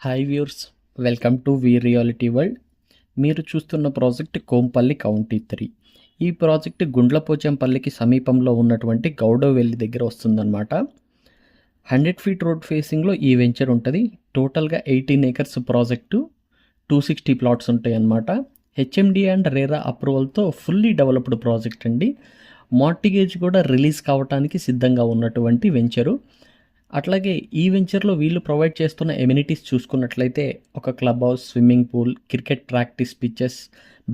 Hi viewers, welcome to V reality world. మీరు చూస్తున్న project Kompally county 3. ఈ ప్రాజెక్ట్ గుండ్లపోచంపల్లికి సమీపంలో ఉన్నటువంటి గౌడవెల్లి దగ్గర వస్తుందన్నమాట. 100 ఫీట్ రోడ్ ఫేసింగ్లో ఈ వెంచర్ ఉంటుంది. టోటల్గా 18 ఏకర్స్ ప్రాజెక్టు, 260 ప్లాట్స్ ఉంటాయి అన్నమాట. హెచ్ఎండి అండ్ రేరా అప్రూవల్తో ఫుల్లీ డెవలప్డ్ ప్రాజెక్ట్ అండి. మార్టిగేజ్ కూడా రిలీజ్ కావడానికి సిద్ధంగా ఉన్నటువంటి వెంచరు. అట్లాగే ఈ వెంచర్లో వీళ్ళు ప్రొవైడ్ చేస్తున్న ఎమ్యూనిటీస్ చూసుకున్నట్లయితే ఒక club house, swimming pool, cricket practice pitches,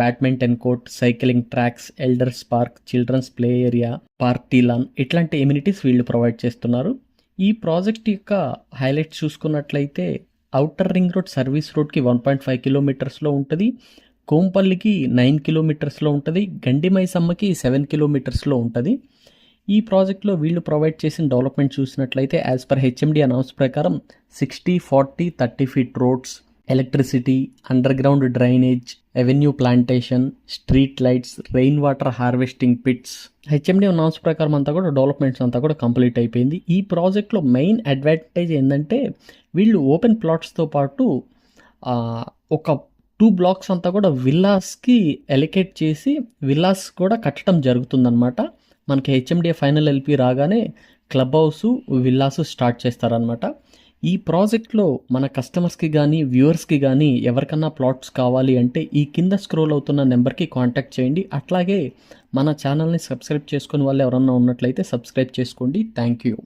badminton court, cycling tracks, elders park, children's play area, party lawn ఇట్లాంటి ఎమ్యూనిటీస్ వీళ్ళు ప్రొవైడ్ చేస్తున్నారు. ఈ ప్రాజెక్ట్ యొక్క హైలైట్స్ చూసుకున్నట్లయితే ఔటర్ రింగ్ రోడ్ సర్వీస్ రోడ్కి 1.5 కిలోమీటర్స్లో ఉంటుంది, కోంపల్లికి 9 కిలోమీటర్స్లో ఉంటుంది, గండిమైసమ్మకి 7 కిలోమీటర్స్లో ఉంటుంది. ఈ ప్రాజెక్ట్లో వీళ్ళు ప్రొవైడ్ చేసిన డెవలప్మెంట్ చూసినట్లయితే యాజ్ పర్ హెచ్ఎండి అనౌన్స్ ప్రకారం 60, 40, 30 feet roads, electricity, underground drainage, avenue plantation, street lights, rain water harvesting pits. HMD announce ప్రకారం అంతా కూడా డెవలప్మెంట్స్ అంతా కూడా కంప్లీట్ అయిపోయింది. ఈ ప్రాజెక్ట్లో మెయిన్ అడ్వాంటేజ్ ఏంటంటే వీళ్ళు ఓపెన్ ప్లాట్స్తో పాటు ఒక 2 బ్లాక్స్ అంతా కూడా విల్లాస్కి ఎలికేట్ చేసి విల్లాస్ కూడా కట్టడం జరుగుతుందన్నమాట. మనకి హెచ్ఎండిఏ ఫైనల్ ఎల్పి రాగానే క్లబ్ హౌస్, విల్లాస్ స్టార్ట్ చేస్తారనమాట. ఈ ప్రాజెక్ట్లో మన కస్టమర్స్కి కానీ వ్యూవర్స్కి కానీ ఎవరికన్నా ప్లాట్స్ కావాలి అంటే ఈ కింద స్క్రోల్ అవుతున్న నెంబర్కి కాంటాక్ట్ చేయండి. అట్లాగే మన ఛానల్ని సబ్స్క్రైబ్ చేసుకుని వాళ్ళు ఎవరన్నా ఉన్నట్లయితే సబ్స్క్రైబ్ చేసుకోండి. Thank you.